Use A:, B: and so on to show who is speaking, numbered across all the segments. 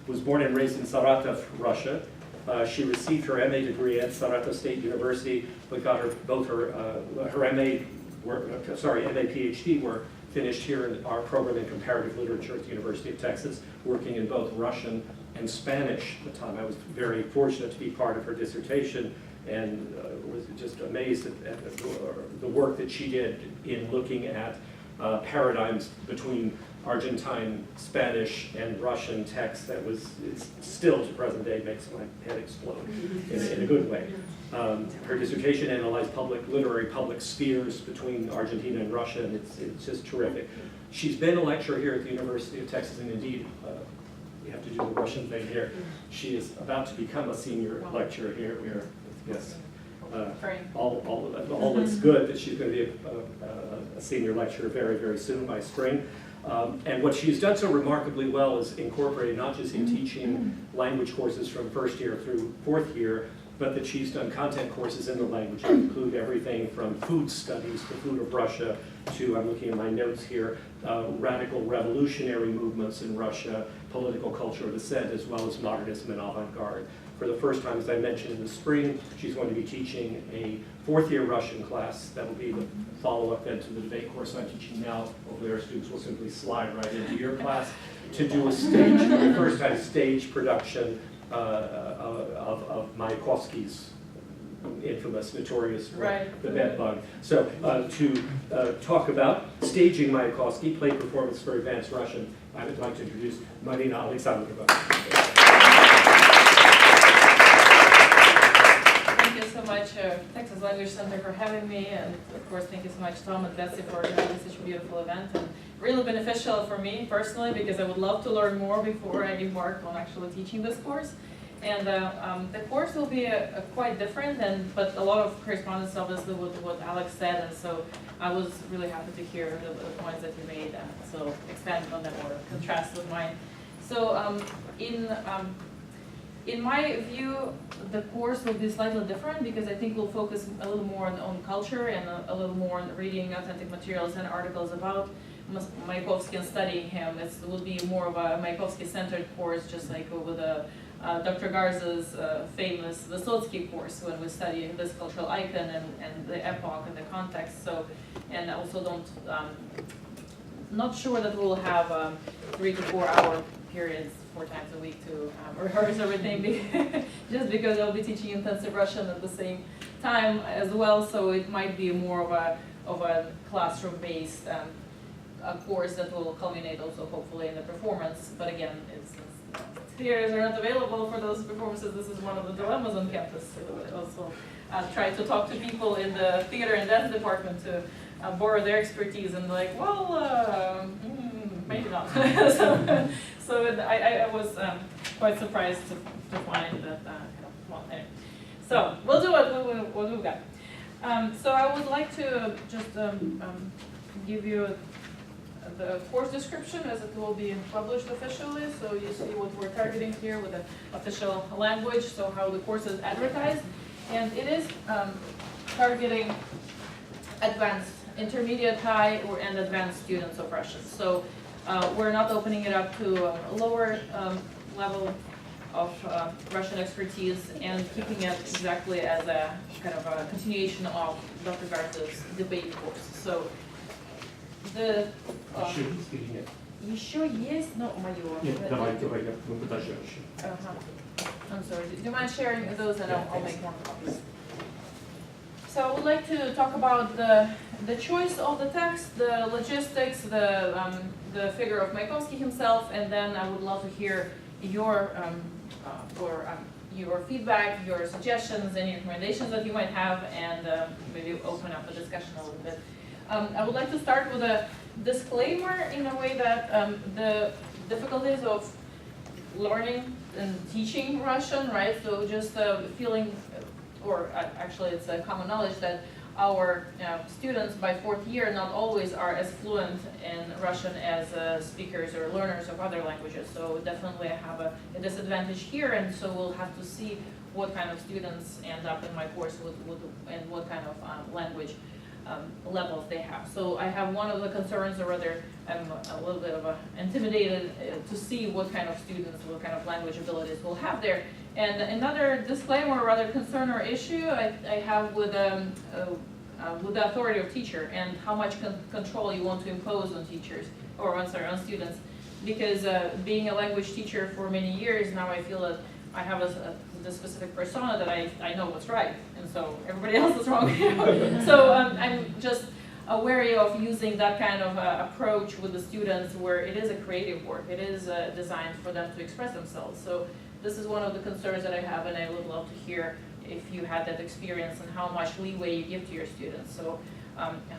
A: was born and raised in Saratov, Russia. She received her MA degree at Saratov State University, but got her MA PhD were finished here in our program in comparative literature at the University of Texas, working in both Russian and Spanish at the time. I was very fortunate to be part of her dissertation and was just amazed at the work that she did in looking at paradigms between Argentine, Spanish, and Russian text that it's still to present day makes my head explode in a good way. Her dissertation analyzed literary public spheres between Argentina and Russia, and it's just terrific. She's been a lecturer here at the University of Texas, and indeed, we have to do the Russian thing here. She is about to become a senior lecturer here. We are, yes. All looks good that she's going to be a senior lecturer very, very soon by spring. And what she's done so remarkably well is incorporated not just in teaching language courses from first year through fourth year, but that she's done content courses in the language that include everything from food studies, the food of Russia, to, I'm looking at my notes here, radical revolutionary movements in Russia, political culture of dissent, as well as modernism and avant-garde. For the first time, as I mentioned in the spring, she's going to be teaching a fourth-year Russian class. That will be the follow-up then to the debate course I'm teaching now. Over there, students will simply slide right into your class to do a stage, for the first time, stage production of Mayakovsky's infamous, notorious, The Bedbug. So to talk about staging Mayakovsky, play performance for advanced Russian, I would like to introduce Marina Alexandrova.
B: Thank you so much, Texas Language Center, for having me, and of course, thank you so much, Tom and Betsy, for organizing such a beautiful event, and really beneficial for me personally, because I would love to learn more before I embark on actually teaching this course. And the course will be quite different, but a lot of correspondence, obviously, with what Alex said, and so I was really happy to hear the points that you made, so expand on them or contrast with mine. So in my view, the course will be slightly different because I think we'll focus a little more on culture and a little more on reading authentic materials and articles about Mayakovsky and studying him. It will be more of a Mayakovsky-centered course, just like with Dr. Garza's famous Vysotsky course, when we study this cultural icon and the epoch and the context. So, and I also not sure that we'll have 3 to 4 hour periods 4 times a week to rehearse everything, just because I'll be teaching intensive Russian at the same time as well. So it might be more of a classroom-based course that will culminate also hopefully in the performance. But again, theaters are not available for those performances. This is one of the dilemmas on campus. So also try to talk to people in the theater and dance department to borrow their expertise, and like, well, maybe not. So I was quite surprised to find that. Well, anyway. So we'll do what we've got. So I would like to just give you the course description as it will be published officially. So you see what we're targeting here with the official language, so how the course is advertised. And it is targeting advanced, intermediate, high, and advanced students of Russian. So we're not opening it up to a lower level of Russian expertise, and keeping it exactly as a kind of a continuation of Dr. Garza's debate course. So the еще есть, no, моё.
A: Нет, давай, мы подождем еще.
B: I'm sorry. Do you mind sharing those, and I'll make more copies? So I would like to talk about the choice of the text, the logistics, the figure of Mayakovsky himself, and then I would love to hear your feedback, your suggestions, any recommendations that you might have, and maybe open up the discussion a little bit. I would like to start with a disclaimer in a way that the difficulties of learning and teaching Russian, right? So just feeling, or actually it's a common knowledge that our students by 4th year not always are as fluent in Russian as speakers or learners of other languages. So definitely I have a disadvantage here, and so we'll have to see what kind of students end up in my course and what kind of language levels they have. So I have one of the concerns, or rather I'm a little bit of intimidated to see what kind of students, what kind of language abilities we'll have there. And another disclaimer, or rather concern or issue I have with the authority of teacher and how much control you want to impose on teachers, or on students. Because being a language teacher for many years now, I feel that I have the specific persona that I know what's right, and so everybody else is wrong. So I'm just wary of using that kind of approach with the students, where it is a creative work. It is designed for them to express themselves. So this is one of the concerns that I have, and I would love to hear if you had that experience and how much leeway you give to your students. So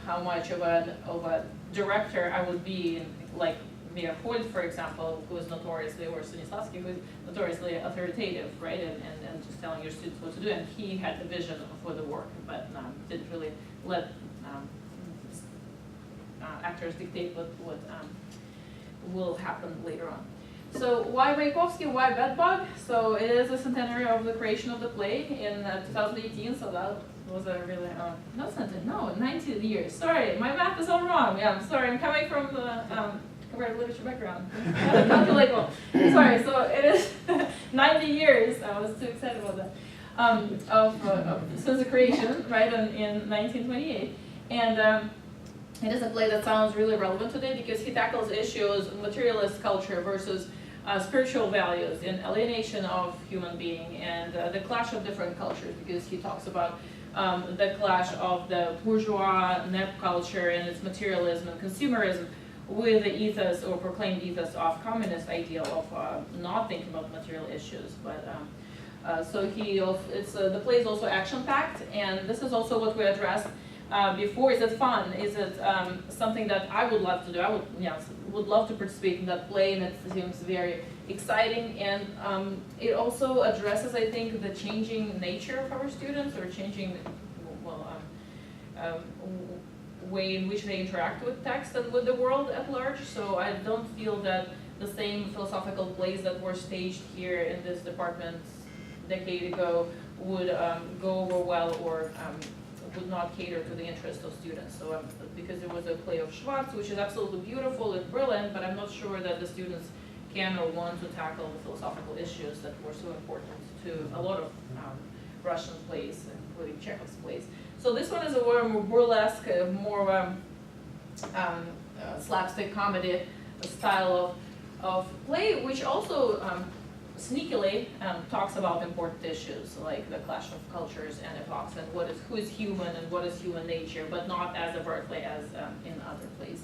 B: how much of a director I would be, like Mia Holt, for example, who is notoriously, or Stanislavski, who is notoriously authoritative, right, and just telling your students what to do. And he had the vision for the work, but didn't really let actors dictate what will happen later on. So why Mayakovsky, why Bedbug? So it is a centenary of the creation of the play in 2018, so that was a really, not centenary, no, 19 years. Sorry, my math is all wrong. Yeah, I'm sorry, I'm coming from the comparative literature background. Calculate well. Sorry, so it is 90 years, I was too excited about that, since the creation, right, in 1928. And it is a play that sounds really relevant today because he tackles issues, materialist culture versus spiritual values and alienation of human being, and the clash of different cultures, because he talks about the clash of the bourgeois NEP culture and its materialism and consumerism with the ethos, or proclaimed ethos, of communist ideal of not thinking about material issues. But so he also, the play is also action-packed, and this is also what we addressed before. Is it fun? Is it something that I would love to do? I would love to participate in that play, and it seems very exciting. And it also addresses, I think, the changing nature of our students, or changing, way in which they interact with text and with the world at large. So I don't feel that the same philosophical plays that were staged here in this department a decade ago would go over well, or would not cater to the interest of students. So because there was a play of Schwartz, which is absolutely beautiful and brilliant, but I'm not sure that the students can or want to tackle the philosophical issues that were so important to a lot of Russian plays, including Chekhov's plays. So this one is a more burlesque, more slapstick comedy style of play, which also sneakily talks about important issues like the clash of cultures and epochs, and who is human and what is human nature, but not as overtly as in other plays.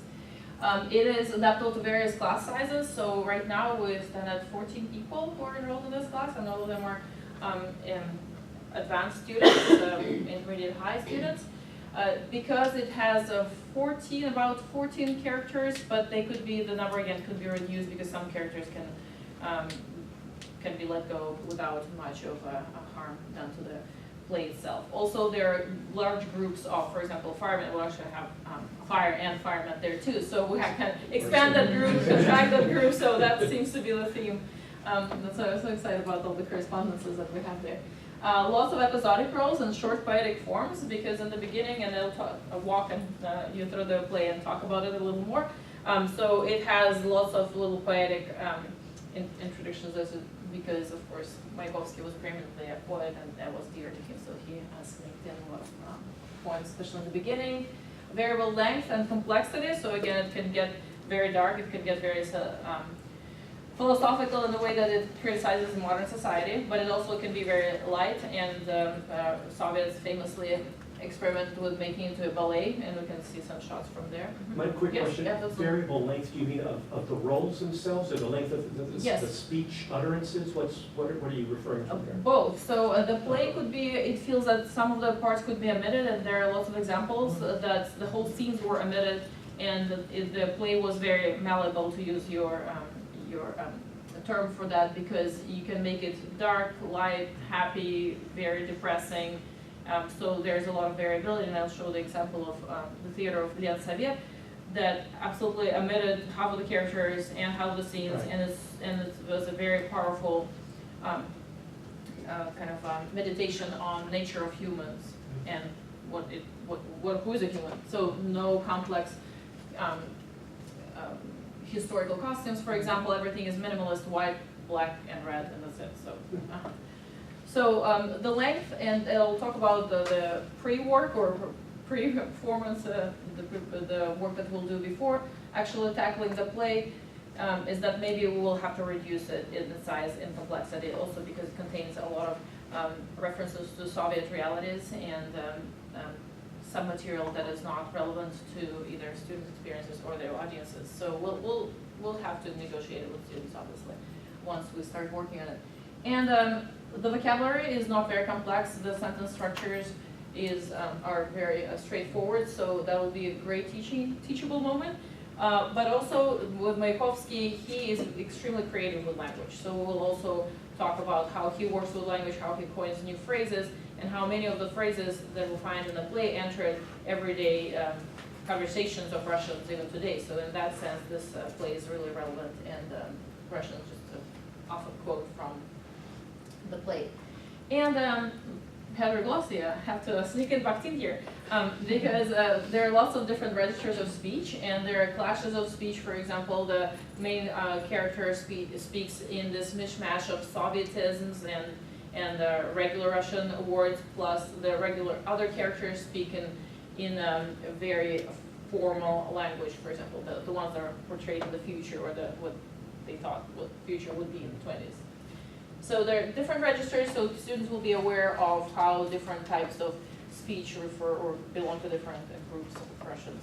B: It is adaptable to various class sizes. So right now we stand at 14 people who are enrolled in this class, and all of them are advanced students, intermediate high students. Because it has about 14 characters, but they could be, the number again could be reduced because some characters can be let go without much of a harm done to the play itself. Also, there are large groups of, for example, firemen. We'll actually have fire and firemen there too. So we can expand that group, contract that group. So that seems to be the theme. That's why I'm so excited about all the correspondences that we have there. Lots of episodic roles and short poetic forms, because in the beginning, and they'll walk you through the play and talk about it a little more. So it has lots of little poetic introductions, because of course Mayakovsky was preeminently a poet, and that was dear to him. So he sneaked in a lot of poems, especially in the beginning. Variable length and complexity. So again, it can get very dark. It can get very philosophical in the way that it criticizes modern society, but it also can be very light, and Soviets famously experimented with making it into a ballet, and we can see some shots from there.
A: My quick question,
B: yeah,
A: variable length, do you mean of the roles themselves, or the length of the
B: Yes.
A: speech utterances? What are you referring to there?
B: Both. So the play could be, it feels that some of the parts could be omitted, and there are lots of examples that the whole scenes were omitted, and the play was very malleable, to use your term for that, because you can make it dark, light, happy, very depressing. So there's a lot of variability, and I'll show the example of the theater of Lian Soviet that absolutely omitted half of the characters and half of the scenes, right. and it was a very powerful kind of meditation on nature of humans and what who is a human. So no complex historical costumes, for example. Everything is minimalist, white, black, and red, and that's it. So the length, and I'll talk about the pre-work or pre-performance, the work that we'll do before actually tackling the play, is that maybe we will have to reduce it in size and complexity also because it contains a lot of references to Soviet realities and some material that is not relevant to either students' experiences or their audiences. So we'll have to negotiate it with students, obviously, once we start working on it. And the vocabulary is not very complex. The sentence structures are very straightforward, so that will be a great teachable moment. But also with Mayakovsky, he is extremely creative with language. So we'll also talk about how he works with language, how he coins new phrases, and how many of the phrases that we'll find in the play entered everyday conversations of Russians even today. So in that sense, this play is really relevant, and Russians just often quote from the play. And Heather Glossy, I have to sneak in back in here, because there are lots of different registers of speech, and there are clashes of speech. For example, the main character speaks in this mishmash of Sovietisms and regular Russian words, plus the regular other characters speak in a very formal language. For example, the ones that are portrayed in the future, or what they thought what the future would be in the 20s. So there are different registers, so students will be aware of how different types of speech refer or belong to different groups of Russians.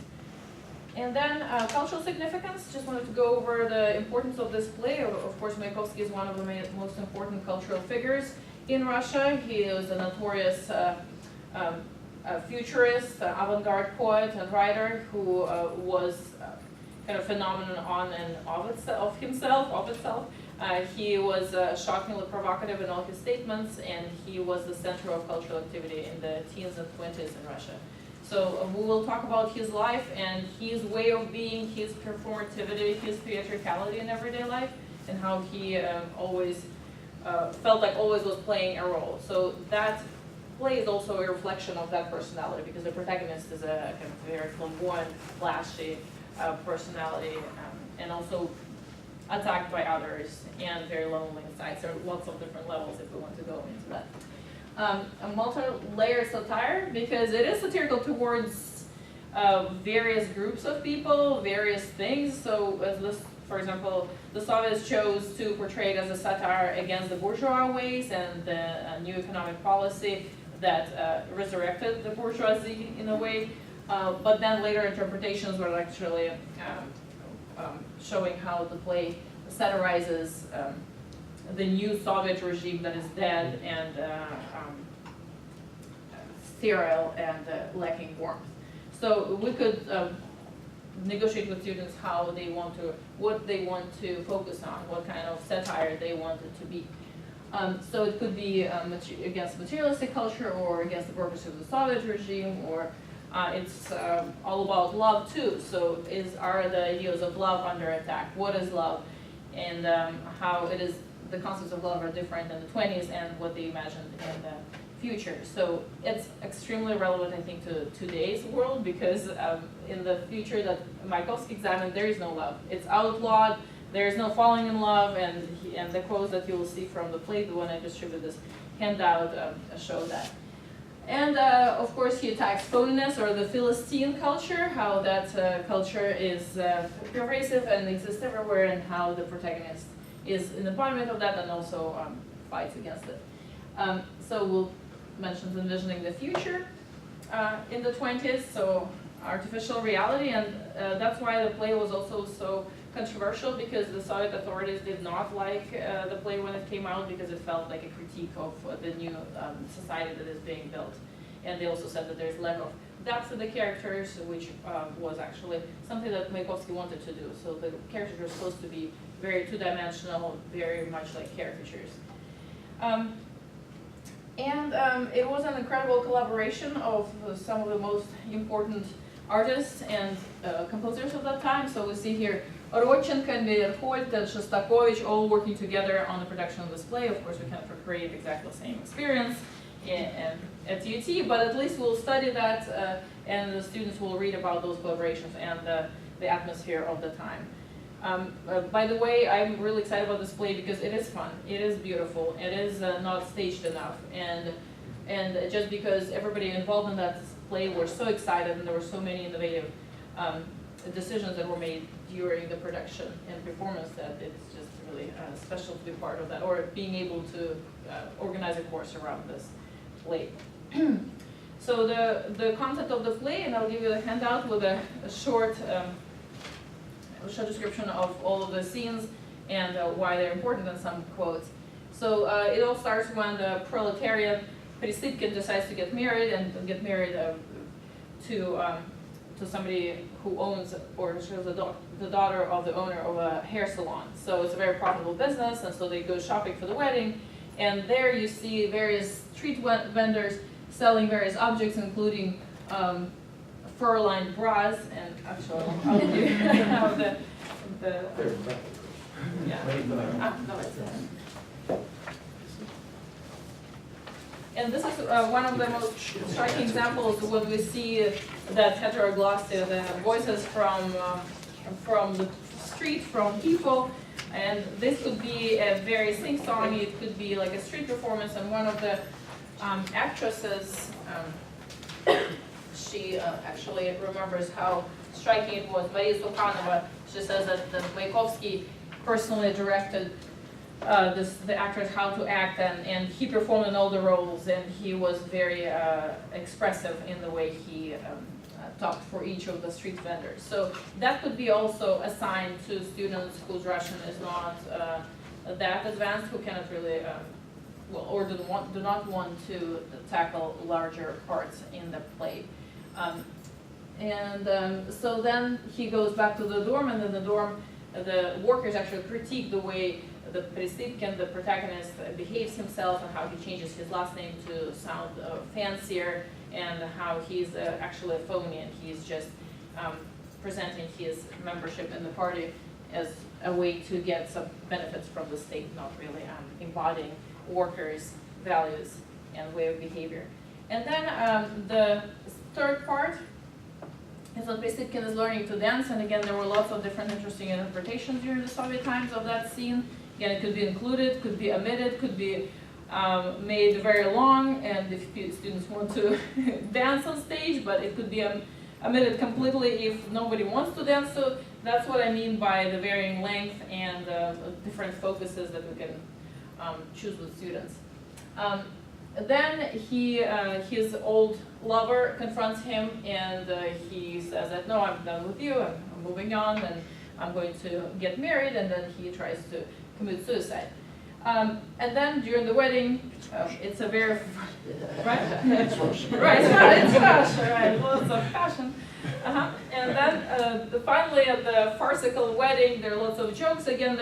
B: And then cultural significance, just wanted to go over the importance of this play. Of course, Mayakovsky is one of the most important cultural figures in Russia. He is a notorious futurist, avant-garde poet and writer who was kind of phenomenon on and of itself. He was shockingly provocative in all his statements, and he was the center of cultural activity in the teens and 20s in Russia. So we will talk about his life and his way of being, his performativity, his theatricality in everyday life, and how he always felt like always was playing a role. So that play is also a reflection of that personality, because the protagonist is a kind of very flamboyant, flashy personality, and also attacked by others, and very lonely inside. So lots of different levels if we want to go into that. A multi-layered satire, because it is satirical towards various groups of people, various things. So as this, for example, the Soviets chose to portray it as a satire against the bourgeois ways and the new economic policy that resurrected the bourgeoisie in a way. But then later interpretations were actually showing how the play satirizes the new Soviet regime that is dead and sterile and lacking warmth. So we could negotiate with students how they want to, what they want to focus on, what kind of satire they want it to be. So it could be against materialistic culture, or against the purpose of the Soviet regime, or it's all about love too. So are the ideas of love under attack? What is love? And how it is, the concepts of love are different in the 20s and what they imagined in the future. So it's extremely relevant, I think, to today's world, because in the future that Mayakovsky examined, there is no love. It's outlawed. There is no falling in love, and the quotes that you will see from the play, the one I distributed this handout, show that. And of course, he attacks phoniness, or the Philistine culture, how that culture is pervasive and exists everywhere, and how the protagonist is an embodiment of that and also fights against it. So we'll mention envisioning the future in the 20s, so artificial reality, and that's why the play was also so controversial, because the Soviet authorities did not like the play when it came out, because it felt like a critique of the new society that is being built. And they also said that there's lack of depth to the characters, which was actually something that Mayakovsky wanted to do. So the characters were supposed to be very two-dimensional, very much like caricatures. It was an incredible collaboration of some of the most important artists and composers of that time. So we see here Rodchenko and Verholt and Shostakovich all working together on the production of this play. Of course, we cannot recreate exactly the same experience. at UT, but at least we'll study that, and the students will read about those collaborations and the atmosphere of the time. By the way, I'm really excited about this play because it is fun, it is beautiful, it is not staged enough, and just because everybody involved in that play were so excited and there were so many innovative decisions that were made during the production and performance that it's just really special to be part of that, or being able to organize a course around this play. So the content of the play, and I'll give you a handout with a short description of all of the scenes and why they're important, and some quotes. So it all starts when the proletariat Prisipkin decides to get married, and get married to somebody who owns, or she's the daughter of the owner of a hair salon. So it's a very profitable business, and so they go shopping for the wedding. And there you see various street vendors selling various objects, including fur-lined bras, and actually I'll do have the yeah. And this is one of the most striking examples when we see that heteroglossia, the voices from the street, from people. And this could be a very sing-song, it could be like a street performance, and one of the actresses, she actually remembers how striking it was. Maria Sukhanova, she says that Mayakovsky personally directed the actress how to act, and he performed in all the roles, and he was very expressive in the way he talked for each of the street vendors. So that could be also assigned to students whose Russian is not that advanced, who cannot really, well, or do not want to tackle larger parts in the play. So then he goes back to the dorm, and in the dorm, the workers actually critique the way the Prisipkin, the protagonist, behaves himself, and how he changes his last name to sound fancier, and how he's actually a phony, and he's just presenting his membership in the party as a way to get some benefits from the state, not really embodying workers' values and way of behavior. And then the third part is that Prisipkin is learning to dance, and again there were lots of different interesting interpretations during the Soviet times of that scene. Again, it could be included, could be omitted, could be made very long, and if students want to dance on stage, but it could be omitted completely if nobody wants to dance. So that's what I mean by the varying length and different focuses that we can choose with students. Then his old lover confronts him, and he says that, no, I'm done with you, I'm moving on, and I'm going to get married, and then he tries to commit suicide. And then during the wedding, it's a very, right? It's Russia. Right, it's Russia, right, lots of passion. And then finally at the farcical wedding, there are lots of jokes. Again,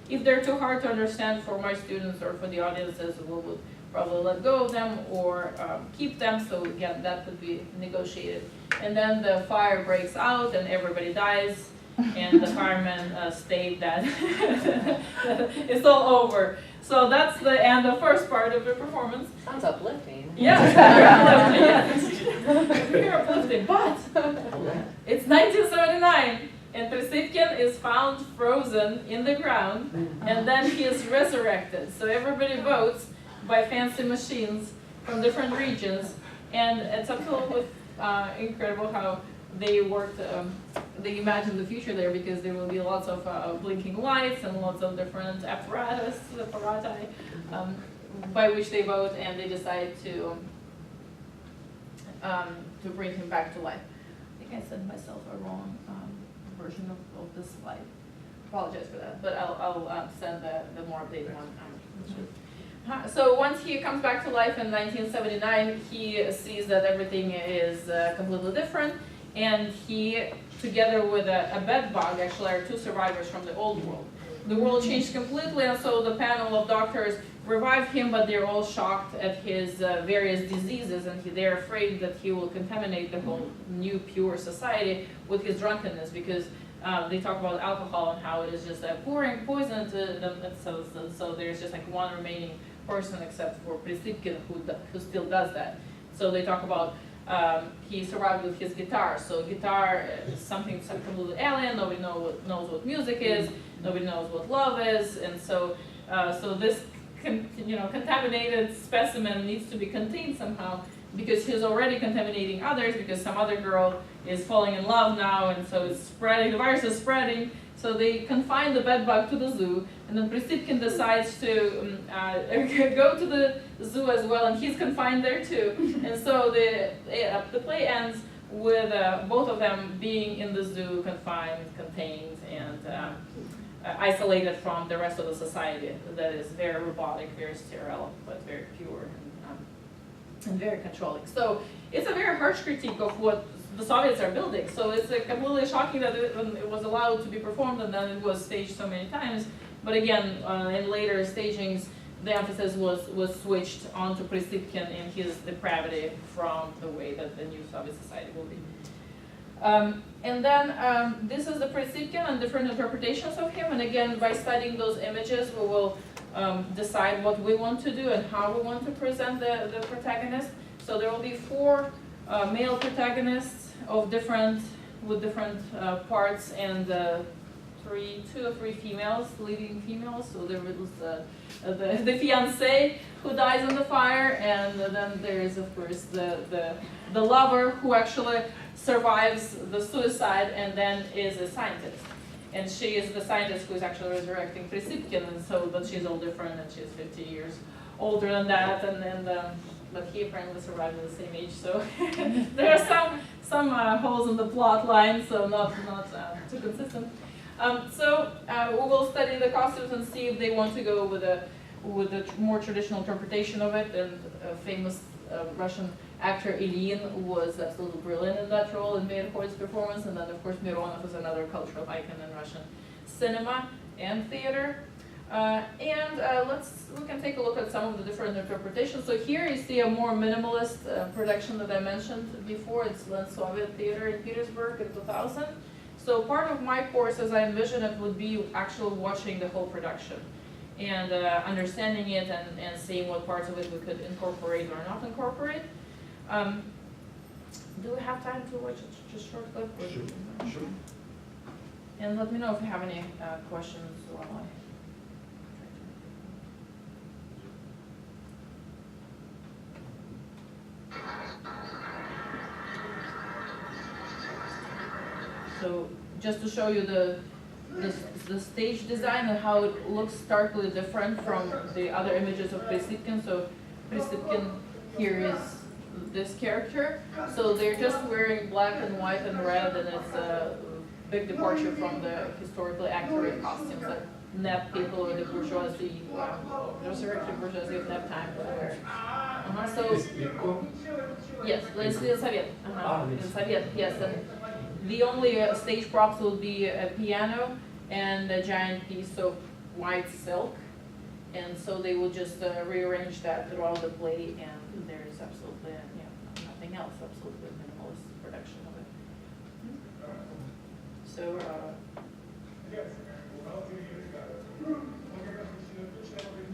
B: if they're too hard to understand for my students or for the audiences, we would probably let go of them or keep them. So again, that could be negotiated. And then the fire breaks out and everybody dies. And the firemen state that it's all over. So that's the end of the first part of the performance.
C: Sounds uplifting.
B: Yeah, it's very uplifting. But it's 1979, and Prisipkin is found frozen in the ground, and then he is resurrected. So everybody votes by fancy machines from different regions, and it's absolutely incredible how they worked, they imagined the future there, because there will be lots of blinking lights and lots of different apparati by which they vote, and they decide to bring him back to life. I think I sent myself a wrong version of this slide. Apologize for that, but I'll send the more updated one. So once he comes back to life in 1979, he sees that everything is completely different. And he, together with a bedbug, actually are two survivors from the old world. The world changed completely, and so the panel of doctors revived him, but they're all shocked at his various diseases, and they're afraid that he will contaminate the whole new pure society with his drunkenness, because they talk about alcohol and how it is just pouring poison to them, so there's just like one remaining person except for Prisipkin, who still does that. So they talk about he survived with his guitar. So guitar is something completely alien. Nobody knows what music is. Nobody knows what love is. And so this contaminated specimen needs to be contained somehow, because he's already contaminating others, because some other girl is falling in love now, and so it's spreading, the virus is spreading. So they confine the bedbug to the zoo, and then Prisipkin decides to go to the zoo as well, and he's confined there too. And so the play ends with both of them being in the zoo, confined, contained, and isolated from the rest of the society that is very robotic, very sterile, but very pure and very controlling. So it's a very harsh critique of what the Soviets are building. So it's completely shocking that it was allowed to be performed and then it was staged so many times. But again, in later stagings, the emphasis was switched onto Prisipkin and his depravity from the way that the new Soviet society will be. And then this is the Prisipkin and different interpretations of him. And again, by studying those images, we will decide what we want to do and how we want to present the protagonist. So there will be 4 male protagonists with different parts, and 2 or 3 females, leading females. So there was the fiancé who dies in the fire, and then there is of course the lover who actually survives the suicide and then is a scientist. And she is the scientist who is actually resurrecting Prisipkin, and so, but she's all different, and she's 50 years older than that, but he apparently survived at the same age, so there are some holes in the plot line, so not too consistent. So we will study the costumes and see if they want to go with a more traditional interpretation of it, and a famous Russian actor Ilyin was absolutely brilliant in that role and made his performance, and then of course Mironov is another cultural icon in Russian cinema and theater. We can take a look at some of the different interpretations. So here you see a more minimalist production that I mentioned before. It's the Soviet Theater in Petersburg in 2000. So part of my course, as I envision it, would be actually watching the whole production and understanding it and seeing what parts of it we could incorporate or not incorporate. Do we have time to watch just a short clip?
A: Sure.
B: And let me know if you have any questions while I... So just to show you the stage design and how it looks starkly different from the other images of Prisipkin. So Prisipkin here is this character. So they're just wearing black and white and red, and it's a big departure from the historically accurate costumes that Nep people or the bourgeoisie, resurrected bourgeoisie of that time would wear. So yes, it's the Soviet. In Soviet, yes. And the only stage props will be a piano and a giant piece of white silk, and so they will just rearrange that throughout the play, and there is absolutely nothing else, absolutely minimalist production of it. So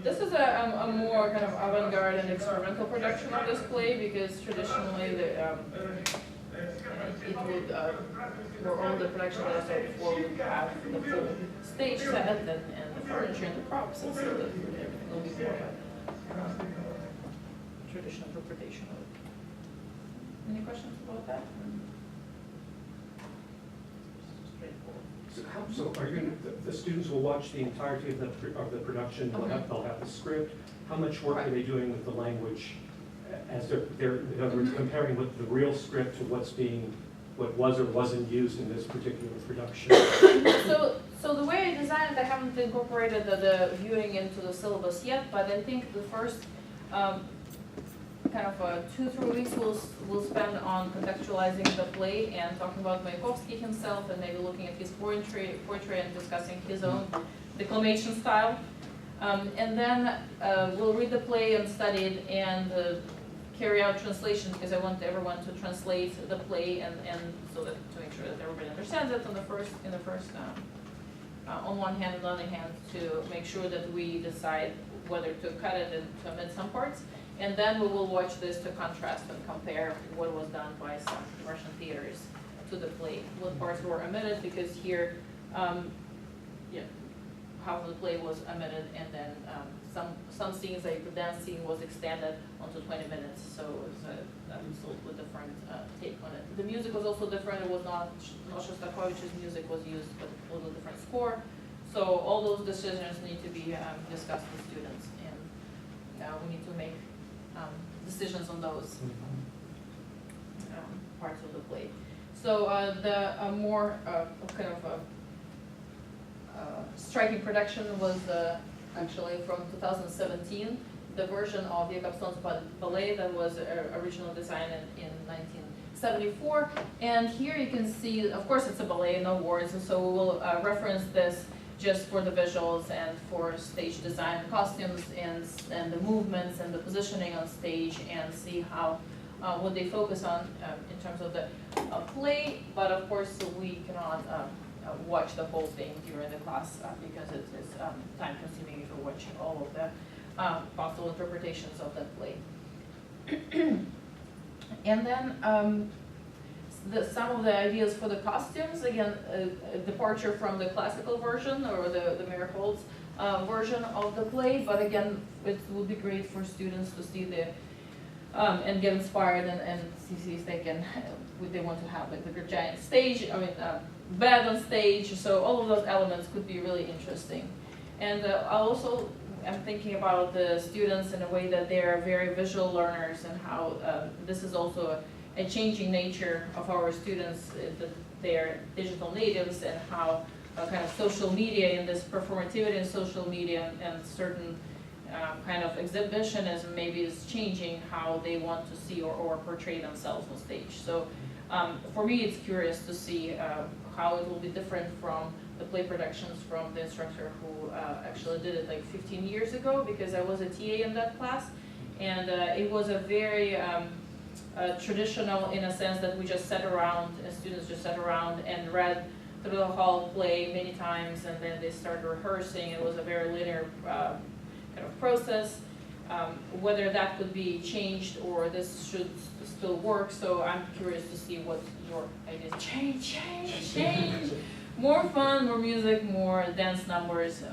B: this is a more kind of avant-garde and experimental production of this play, because traditionally it would, for all the production that I saw before, would have the full stage set and the furniture and the props, and so everything will be more of a traditional interpretation of it. Any questions about that? Straightforward.
A: So are you going to, the students will watch the entirety of the production, they'll have the script. How much work are they doing with the language as they're in other words, comparing with the real script to what was or wasn't used in this particular production?
B: So the way I designed it, I haven't incorporated the viewing into the syllabus yet, but I think the first kind of 2-3 weeks we'll spend on contextualizing the play and talking about Mayakovsky himself, and maybe looking at his poetry and discussing his own declamation style. And then we'll read the play and study it and carry out translation, because I want everyone to translate the play and so that to make sure that everybody understands it on on one hand, and on the other hand to make sure that we decide whether to cut it and to omit some parts. And then we will watch this to contrast and compare what was done by some Russian theaters to the play, what parts were omitted, because here, yeah, half of the play was omitted, and then some scenes, like the dance scene, was extended onto 20 minutes, so it was a different take on it. The music was also different. It was not Shostakovich's music was used, but a little different score. So all those decisions need to be discussed with students, and we need to make decisions on those parts of the play. So the more kind of striking production was actually from 2017, the version of Jakobson's ballet that was originally designed in 1974. And here you can see, of course it's a ballet, no words, and so we will reference this just for the visuals and for stage design, costumes, and the movements and the positioning on stage, and see how what they focus on in terms of the play. But of course we cannot watch the whole thing during the class because it is time consuming if you're watching all of the possible interpretations of that play. And then some of the ideas for the costumes, again, a departure from the classical version or the Meyerhold's version of the play, but again, it would be great for students to see the and get inspired and see if they can, they want to have like the giant stage, bed on stage, so all of those elements could be really interesting. And I also am thinking about the students in a way that they are very visual learners, and how this is also a changing nature of our students, that they are digital natives, and how kind of social media and this performativity in social media and certain kind of exhibitionism maybe is changing how they want to see or portray themselves on stage. So for me it's curious to see how it will be different from the play productions from the instructor who actually did it like 15 years ago, because I was a TA in that class, and it was a very traditional in a sense that we just sat around, students just sat around and read through the whole play many times, and then they started rehearsing. It was a very linear kind of process. Whether that could be changed or this should still work, so I'm curious to see what your ideas. Change. More fun, more music, more dance numbers,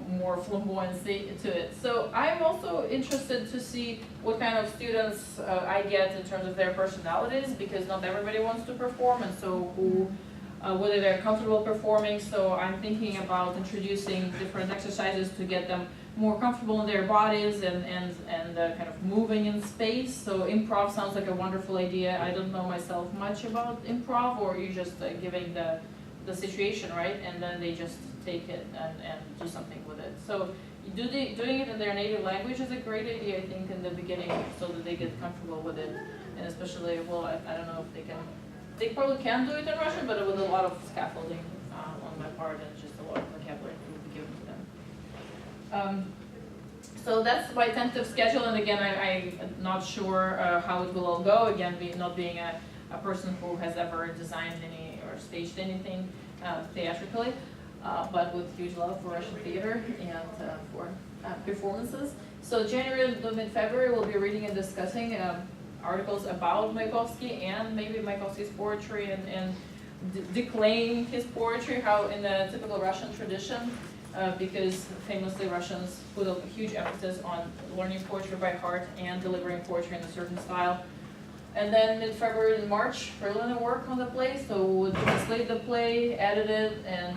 B: more flamboyancy to it. So I'm also interested to see what kind of students I get in terms of their personalities, because not everybody wants to perform, and so whether they're comfortable performing. So I'm thinking about introducing different exercises to get them more comfortable in their bodies and kind of moving in space. So improv sounds like a wonderful idea. I don't know myself much about improv, or you just giving the situation, right? And then they just take it and do something with it. So doing it in their native language is a great idea, I think, in the beginning, so that they get comfortable with it. And especially, well, I don't know if they probably can do it in Russian, but with a lot of scaffolding on my part, and just a lot of vocabulary will be given to them. So that's my tentative schedule, and again, I'm not sure how it will all go. Again, not being a person who has ever designed any or staged anything theatrically, but with huge love for Russian theater and for performances. So January to mid-February, we'll be reading and discussing articles about Mayakovsky and maybe Mayakovsky's poetry, and declaiming his poetry, how in the typical Russian tradition, because famously Russians put a huge emphasis on learning poetry by heart and delivering poetry in a certain style. And then mid-February and March, preliminary work on the play, so we'll translate the play, edit it, and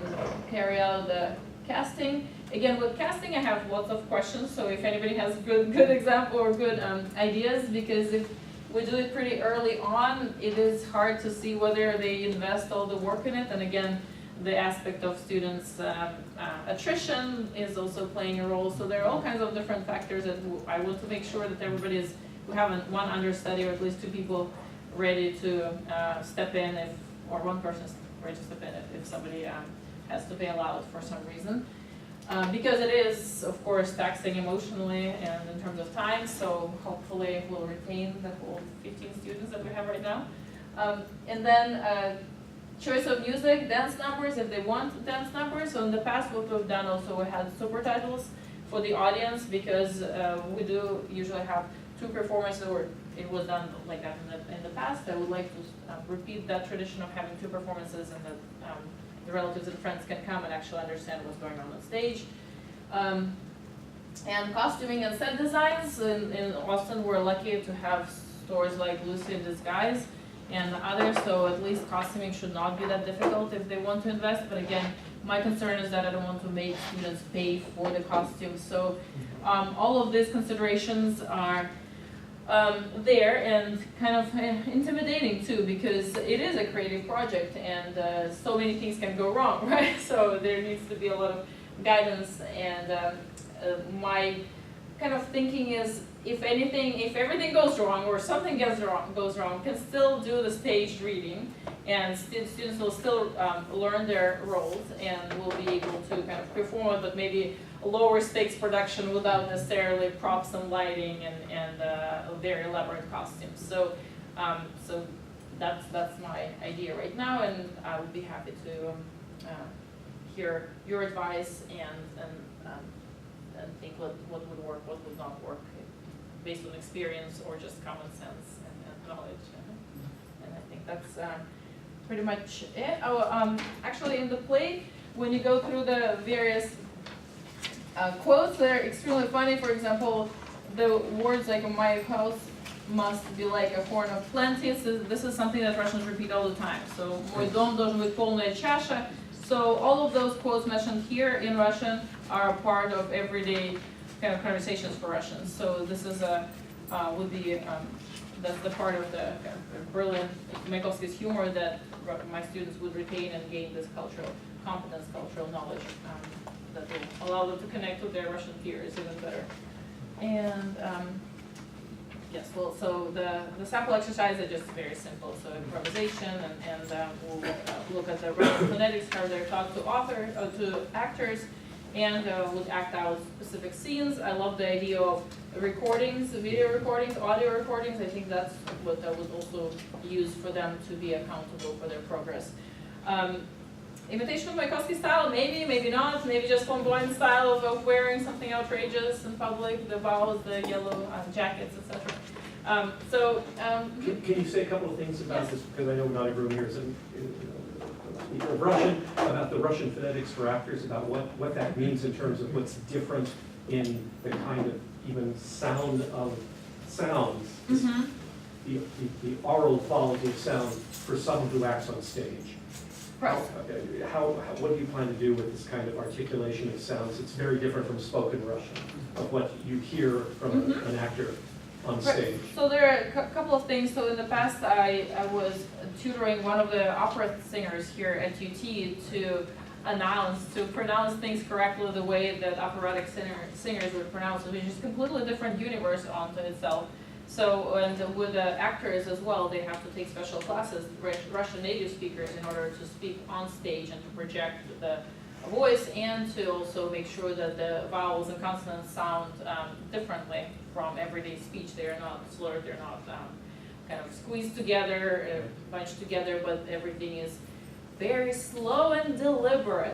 B: carry out the casting. Again, with casting, I have lots of questions, so if anybody has good example or good ideas, because if we do it pretty early on, it is hard to see whether they invest all the work in it. And again, the aspect of students' attrition is also playing a role. So there are all kinds of different factors that I want to make sure that everybody is, we have one understudy, or at least two people ready to step in, or one person ready to step in if somebody has to bail out for some reason. Because it is, of course, taxing emotionally and in terms of time, so hopefully we'll retain the whole 15 students that we have right now. And then choice of music, dance numbers, if they want dance numbers. So in the past, what we've done also, we had super titles for the audience, because we do usually have 2 performances, or it was done like that in the past. I would like to repeat that tradition of having 2 performances, and that the relatives and friends can come and actually understand what's going on stage. And costuming and set designs, in Austin we're lucky to have stores like Lucy in Disguise and others, so at least costuming should not be that difficult if they want to invest. But again, my concern is that I don't want to make students pay for the costumes. So all of these considerations are there, and kind of intimidating too, because it is a creative project, and so many things can go wrong, right? So there needs to be a lot of guidance, and my kind of thinking is, if everything goes wrong or something goes wrong, can still do the staged reading, and students will still learn their roles and will be able to kind of perform it, but maybe a lower stakes production without necessarily props and lighting and very elaborate costumes. So so that's my idea right now, and I would be happy to hear your advice and think what would work, what would not work, based on experience or just common sense and knowledge. And I think that's pretty much it. Actually, in the play, when you go through the various quotes, they're extremely funny. For example, the words like "my house must be like a horn of plenty." So this is something that Russians repeat all the time. So "Мой дом должен быть полная чаша." So all of those quotes mentioned here in Russian are part of everyday kind of conversations for Russians. So this is would be that's the part of the kind of brilliant Mayakovsky's humor that my students would retain and gain this cultural competence, cultural knowledge that will allow them to connect with their Russian peers even better. And yes, well, so the sample exercise is just very simple. So improvisation, and we'll look at the relevant phonetics, how they're taught to actors, and would act out specific scenes. I love the idea of recordings, video recordings, audio recordings. I think that's what I would also use for them to be accountable for their progress. Imitation of Mayakovsky style, maybe, maybe not, maybe just flamboyant style of wearing something outrageous in public, the bows, the yellow jackets, etc.
A: Can you say a couple of things about this, because I know not everyone here is a speaker of Russian, about the Russian phonetics for actors, about what that means in terms of what's different in the kind of even sound of sounds, the oral quality of sound for someone who acts on stage.
B: Right.
A: What do you plan to do with this kind of articulation of sounds? It's very different from spoken Russian, of what you hear from an actor on stage.
B: So there are a couple of things. So in the past, I was tutoring one of the opera singers here at UT to pronounce things correctly the way that operatic singers would pronounce it, which is a completely different universe onto itself. So, and with the actors as well, they have to take special classes, Russian native speakers, in order to speak on stage and to project the voice, and to also make sure that the vowels and consonants sound differently from everyday speech. They're not slurred, they're not kind of squeezed together, bunched together, but everything is very slow and deliberate.